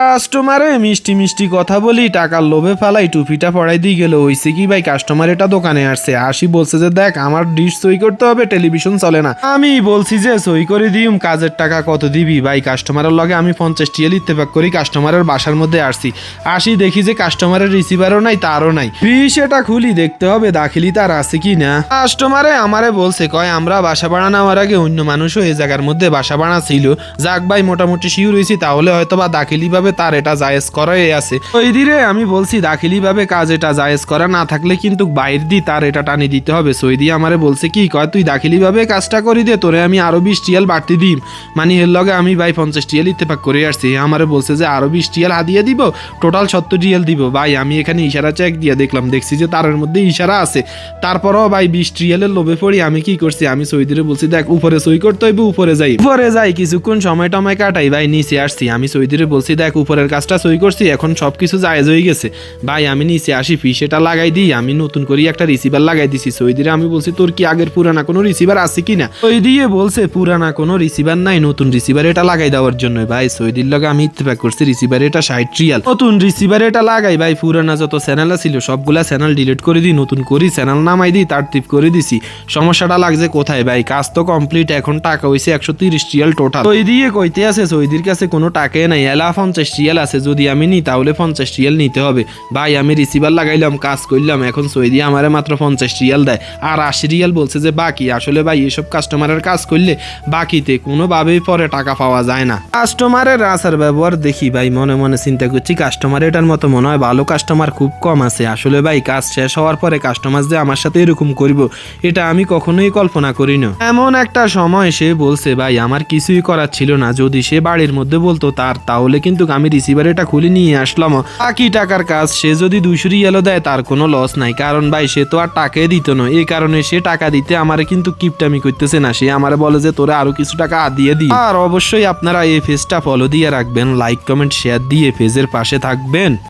কাস্টমারে মিষ্টি মিষ্টি কথা বলি, টাকার লোভে ফেলাই টুপিটা পড়াই দিয়ে গেল। হইছে কি ভাই, কাস্টমার এটা দোকানে আসছে, আসি বলছে যে দেখ আমার ডিশ সই করতে হবে, টেলিভিশন চলে না। আমি বলছি যে সই করে দিম, কাজের টাকা কত দিবি ভাই? কাস্টমারের লগে আমি 50 টিএল ইত্তেফাক করি কাস্টমারের বাসার মধ্যে আসি দেখি যে কাস্টমারের রিসিভারও নাই, তারও নাই। সেটা খুলি দেখতে হবে দাখিলি তার আছে কি না। কাস্টমারে আমারে বলছে, কয় আমরা বাসা ভাড়া নেওয়ার আগে অন্য মানুষও এই জায়গার মধ্যে বাসা ভাড়া ছিল। যাক ভাই মোটামুটি শিওর হয়েছি, তাহলে হয়তো বা দাখিলি ভাবে তার এটা জায়েজ করাই আছে। ওই দিরে আমি বলছি দাখিলি ভাবে কাজ এটা জায়েজ করা না থাকলে কিন্তু বাইর দি তার এটা টানি দিতে হবে। সৈদি আমারে বলছে কি, কয় তুই দাখিলি ভাবে কাজটা করি দে, তোরে আমি আরো 20 টিএল বাড়তি দিম। মানে এর লগে আমি ভাই 50 টিএল ইত্তেফাক করে আসছি। আমারে বলছে যে আরো 20 টিএল হাদিয়ে দিব, টোটাল 70 টিএল দিব। ভাই আমি এখানে ইশারা চেক দিয়ে দেখলাম, দেখছি যে তারের মধ্যে ইশারা আছে। তারপরও ভাই 20 টিএলের লোভে পড়ি আমি কি করছি, আমি সৈদিরে বলছি দেখ উপরে সই করতে হইবে, উপরে যাই কিছুক্ষণ সময় টময় কাটাই ভাই নিচে আসছি। আমি সৈদিরে বলছি দেখ উপরের কাজটা সই করছি, এখন সবকিছু জায়েজ হয়ে গেছে। ভাই আমি নিচে আসি, সেটা লাগাই দিই, আমি নতুন করে একটা রিসিভার লাগাই দিছি। সৈদিরে আমি বলছি তোর কি আগের পুরানা কোনো রিসিভার আছে কিনা? ওই দিয়ে বলছে পুরানা কোনো রিসিভার নাই, নতুন রিসিভার এটা লাগাই দেওয়ার জন্য। ভাই সৈদির লগে আমি ইত্তেফাক করছি রিসিভার এটা 60 রিয়াল, নতুন রিসিভার এটা লাগাই। ভাই পুরানা যত চ্যানেল ছিল সবগুলা চ্যানেল ডিলিট করে দিই, নতুন করি চ্যানেল নামাই দিই, তারতিপ করে দিছি। সমস্যাটা লাগছে কোথায় ভাই? কাজ তো কমপ্লিট, এখন টাকা হইছে 130 রিয়াল টোটাল। ওই দিয়ে কইতে আছে সৈদির কাছে কোনো টাকাই নাই, এলা 50 রিয়াল আছে, যদি আমি নিই তাহলে 50 রিয়াল নিতে হবে। ভাই আমি রিসিভার লাগাইলাম, কাজ করলাম, এখন সৈদি আমারে মাত্র 50 রিয়াল দেয়, আর 80 রিয়াল বলছে যে বাকি। আসলে ভাই এসব কাস্টমারের কাজ করলে বাকিতে কোনোভাবেই পরে টাকা পাওয়া যায় না। কাস্টমারের আচার ব্যবহার দেখি ভাই মনে মনে চিন্তা করছি, কাস্টমার এটার মতো মনে হয় ভালো কাস্টমার খুব কম আছে। আসলে ভাই কাজ শেষ হওয়ার পরে কাস্টমার যে আমার সাথে এরকম করব এটা আমি কখনোই কল্পনা করি না। এমন একটা সময় সে বলছে ভাই আমার কিছুই করার ছিল না, যদি সে বাড়ির মধ্যে বলতো তাহলে কিন্তু আমি রিসিভার এটা খুলে নিয়ে আসলাম। বাকি টাকার কাজ সে যদি 200 রিয়ালও দেয় তার কোনো লস নাই, কারণ ভাই সে তো আর টাকাই দিত না। এই কারণে সে টাকা দিতে আমারে কিন্তু কিপটামি করতেছে না, সে আমারে বলে যে তোরা আরো কিছু টাকা দিয়ে দিই। আর অবশ্যই আপনারা এই পেজটা ফলো দিয়ে রাখবেন, লাইক কমেন্ট শেয়ার দিয়ে পেজের পাশে থাকবেন।